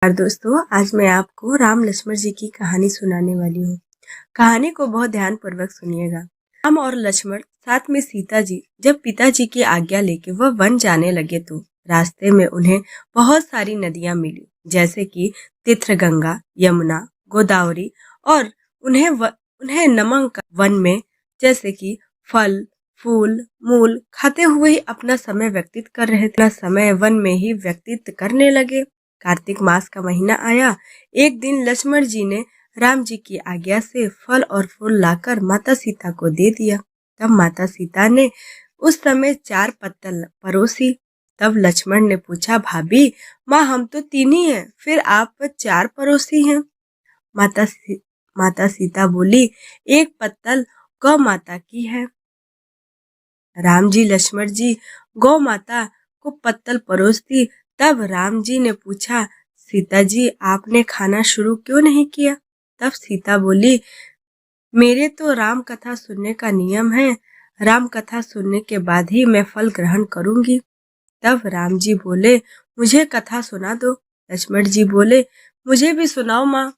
और दोस्तों, आज मैं आपको राम लक्ष्मण जी की कहानी सुनाने वाली हूँ। कहानी को बहुत ध्यान पूर्वक सुनिएगा। राम और लक्ष्मण साथ में सीता जी जब पिताजी की आज्ञा लेके वह वन जाने लगे तो रास्ते में उन्हें बहुत सारी नदियां मिली, जैसे कि तिथ्रगंगा, यमुना, गोदावरी और उन्हें नमक वन में जैसे कि फल फूल मूल खाते हुए ही अपना समय व्यतीत कर रहे थे। अपना समय वन में ही व्यतीत करने लगे। कार्तिक मास का महीना आया। एक दिन लक्ष्मण जी ने राम जी की आज्ञा से फल और फूल लाकर माता सीता को दे दिया। तब माता सीता ने उस समय 4 पत्तल परोसी। तब लक्ष्मण ने पूछा, भाभी माँ, हम तो 3 ही हैं, फिर आप 4 परोसी हैं। माता सीता बोली, 1 पत्तल गौ माता की है। राम जी लक्ष्मण जी गौ माता को पत्तल परोस दी। तब राम जी ने पूछा, सीता जी आपने खाना शुरू क्यों नहीं किया? तब सीता बोली, मेरे तो राम कथा सुनने का नियम है, राम कथा सुनने के बाद ही मैं फल ग्रहण करूंगी। तब राम जी बोले, मुझे कथा सुना दो। लक्ष्मण जी बोले, मुझे भी सुनाओ माँ।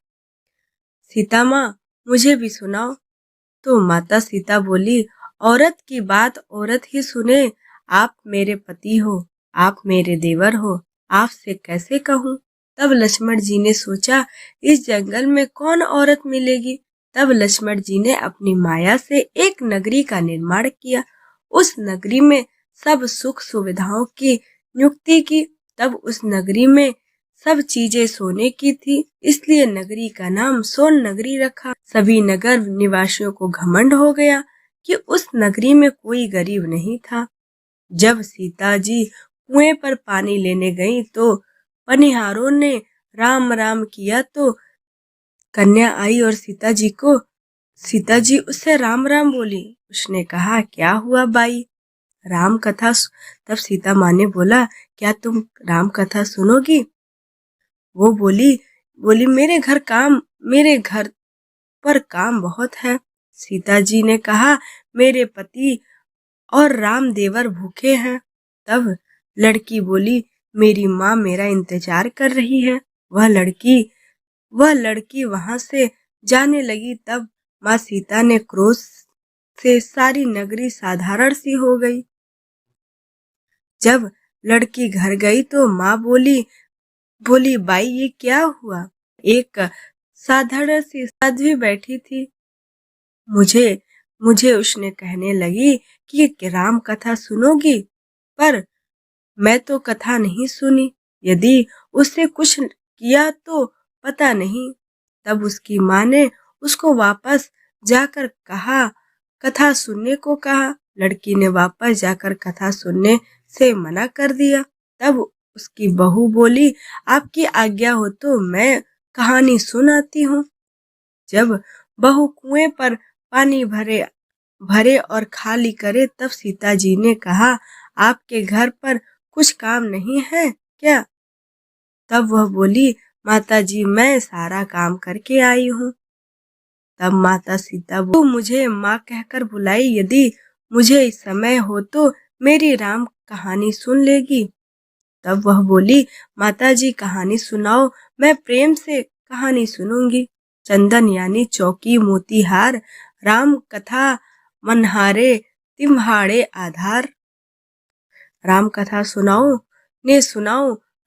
सीता माँ, मुझे भी सुनाओ। तो माता सीता बोली, औरत की बात औरत ही सुने। आप मेरे पति हो, आप मेरे देवर हो, आपसे कैसे कहूँ? तब लक्ष्मण जी ने सोचा, इस जंगल में कौन औरत मिलेगी? तब लक्ष्मण जी ने अपनी माया से एक नगरी का निर्माण किया। उस नगरी में सब सुख सुविधाओं की नियुक्ति की। तब उस नगरी में सब चीजें सोने की थी, इसलिए नगरी का नाम सोन नगरी रखा। सभी नगर निवासियों को घमंड हो गया कि उस नगरी में कोई गरीब नहीं था। जब सीता जी कुएं पर पानी लेने गईं तो पनिहारों ने राम राम किया तो कन्या आई और सीता जी उससे राम राम बोली। उसने कहा, क्या हुआ बाई? राम कथा। तब सीता माँ ने बोला, क्या तुम राम कथा सुनोगी? वो बोली मेरे घर पर काम बहुत है। सीता जी ने कहा, मेरे पति और राम देवर भूखे हैं। तब लड़की बोली, मेरी माँ मेरा इंतजार कर रही है। वह लड़की वहां से जाने लगी। तब माँ सीता ने क्रोध से सारी नगरी साधारण सी हो गई। जब लड़की घर गई तो माँ बोली, बाई ये क्या हुआ? एक साधारण सी साध्वी बैठी थी। मुझे उसने कहने लगी कि राम कथा सुनोगी, पर मैं तो कथा नहीं सुनी। यदि उससे कुछ किया तो पता नहीं। तब उसकी माँ ने उसको वापस जाकर कथा सुनने को कहा। लड़की ने वापस जाकर कथा सुनने से मना कर दिया। तब उसकी बहू बोली, आपकी आज्ञा हो तो मैं कहानी सुनाती हूँ। जब बहू कुएं पर पानी भरे और खाली करे, तब सीता जी ने कहा, आपके घर पर कुछ काम नहीं है क्या? तब वह बोली, माता जी मैं सारा काम करके आई हूँ। तब माता सीता बोली, मुझे माँ कहकर बुलाई, यदि मुझे समय हो तो मेरी राम कहानी सुन लेगी। तब वह बोली, माता जी कहानी सुनाओ, मैं प्रेम से कहानी सुनूंगी। चंदन यानी चौकी मोतीहार, राम कथा मनहारे तिम्हाड़े आधार। राम कथा सुनाओ।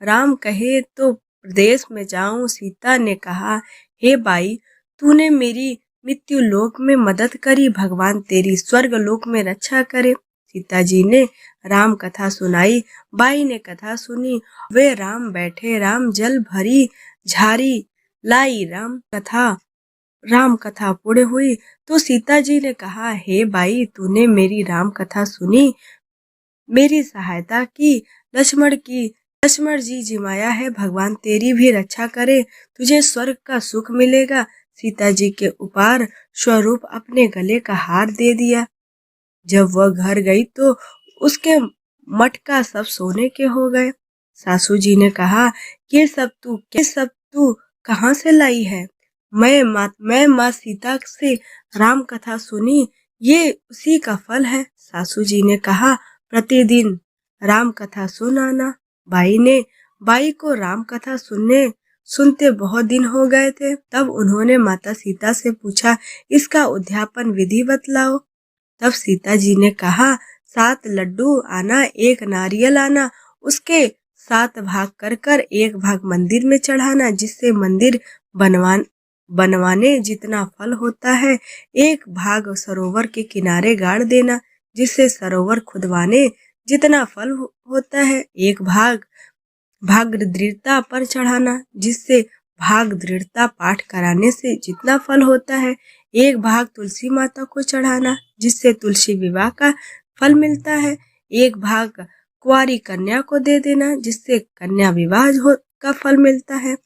राम कहे तो प्रदेश में जाऊं। सीता ने कहा, हे बाई, तूने मेरी मृत्यु लोक में मदद करी, भगवान तेरी स्वर्ग लोक में रक्षा करे। सीता जी ने राम कथा सुनाई। बाई ने कथा सुनी। वे राम बैठे, राम जल भरी झारी लाई। राम कथा पूर्ण हुई तो सीता जी ने कहा, हे बाई, तूने मेरी राम कथा सुनी, मेरी सहायता की, लक्ष्मण जी जिमाया है, भगवान तेरी भी रक्षा करे, तुझे स्वर्ग का सुख मिलेगा। सीता जी के उपहार स्वरूप अपने गले का हार दे दिया। जब वह घर गई तो उसके मटका सब सोने के हो गए। सासू जी ने कहा, ये सब तू कहाँ से लाई है? मैं माँ सीता से राम कथा सुनी, ये उसी का फल है। सासू जी ने कहा, प्रतिदिन राम कथा सुनाना। बाई को राम कथा सुनने सुनते बहुत दिन हो गए थे। तब उन्होंने माता सीता से पूछा, इसका उद्यापन विधि बतलाओ। तब सीता जी ने कहा, 7 लड्डू आना, 1 नारियल आना, उसके 7 भाग कर कर 1 भाग मंदिर में चढ़ाना, जिससे मंदिर बनवाने जितना फल होता है, 1 भाग सरोवर के किनारे गाड़ देना, जिससे सरोवर खुदवाने जितना फल होता है, 1 भाग दृढ़ता पर चढ़ाना, जिससे भाग दृढ़ता पाठ कराने से जितना फल होता है, 1 भाग तुलसी माता को चढ़ाना, जिससे तुलसी विवाह का फल मिलता है, 1 भाग कुंवारी कन्या को दे देना, जिससे कन्या विवाह का फल मिलता है,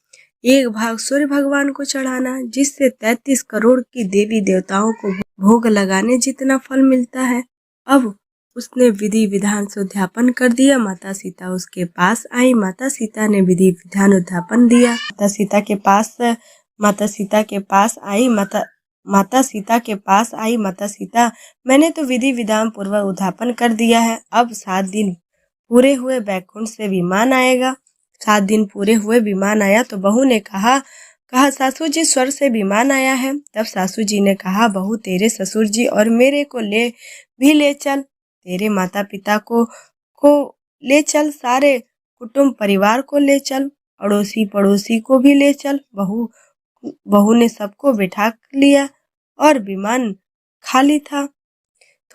1 भाग सूर्य भगवान को चढ़ाना, जिससे 33 करोड़ की देवी देवताओं को भोग लगाने जितना फल मिलता है। अब उसने विधि विधान से उद्यापन कर दिया। माता सीता उसके पास आई। माता सीता ने विधि विधान उद्यापन दिया। माता सीता के पास आई। माता सीता, मैंने तो विधि विधान पूर्वक उद्यापन कर दिया है। अब 7 दिन पूरे हुए बैकुंठ से विमान आएगा। 7 दिन पूरे हुए विमान आया तो बहू ने कहा सासू जी, स्वर्ग से विमान आया है। तब सासू जी ने कहा, बहू तेरे ससुर जी और मेरे को ले चल, तेरे माता पिता को ले चल, सारे कुटुंब परिवार को ले चल, अड़ोसी पड़ोसी को भी ले चल। बहू ने सबको बैठा लिया और विमान खाली था।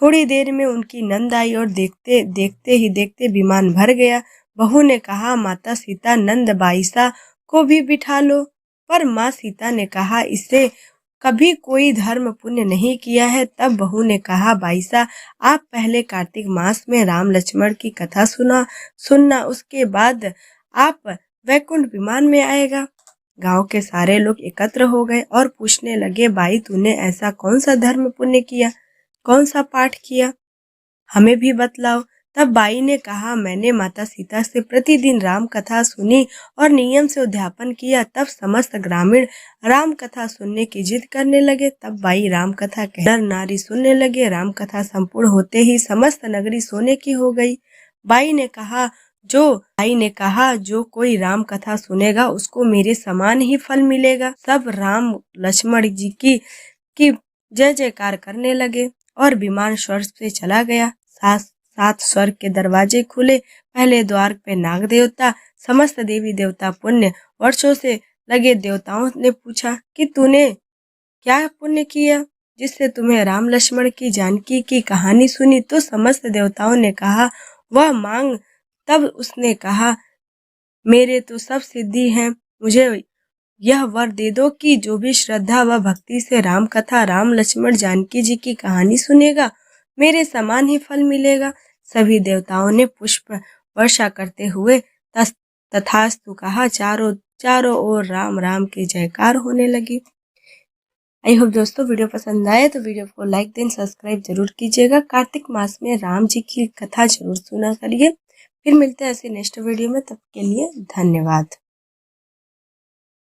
थोड़ी देर में उनकी नंद आई और देखते विमान भर गया। बहू ने कहा, माता सीता, नंद बाईसा को भी बिठा लो। पर माँ सीता ने कहा, इससे कभी कोई धर्म पुण्य नहीं किया है। तब बहू ने कहा, बाईसा, आप पहले कार्तिक मास में राम लक्ष्मण की कथा सुनना, उसके बाद आप वैकुंठ विमान में आएगा। गांव के सारे लोग एकत्र हो गए और पूछने लगे, बाई, तूने ऐसा कौन सा धर्म पुण्य किया, कौन सा पाठ किया, हमें भी बतलाओ। तब बाई ने कहा, मैंने माता सीता से प्रतिदिन राम कथा सुनी और नियम से उद्यापन किया। तब समस्त ग्रामीण राम कथा सुनने की जिद करने लगे। तब बाई राम कथा नर नारी सुनने लगे। राम कथा संपूर्ण होते ही समस्त नगरी सोने की हो गई। बाई ने कहा, जो कोई राम कथा सुनेगा उसको मेरे समान ही फल मिलेगा। सब राम लक्ष्मण जी की जय जयकार करने लगे और विमान स्वर्ग से चला गया। 7 स्वर्ग के दरवाजे खुले। पहले द्वार पे नाग देवता, समस्त देवी देवता पुण्य वर्षों से लगे देवताओं ने पूछा कि तूने क्या पुण्य किया जिससे तुम्हें राम लक्ष्मण की जानकी की कहानी सुनी। तो समस्त देवताओं ने कहा, वह मांग। तब उसने कहा, मेरे तो सब सिद्धि हैं, मुझे यह वर दे दो कि जो भी श्रद्धा व भक्ति से राम कथा, राम लक्ष्मण जानकी जी की कहानी सुनेगा, मेरे समान ही फल मिलेगा। सभी देवताओं ने पुष्प वर्षा करते हुए तथास्तु कहा। चारों ओर राम राम की जयकार होने लगी। आई होप दोस्तों वीडियो पसंद आए तो वीडियो को लाइक दें, सब्सक्राइब जरूर कीजिएगा। कार्तिक मास में राम जी की कथा जरूर सुना करिए। फिर मिलते हैं ऐसे नेक्स्ट वीडियो में, तब के लिए धन्यवाद।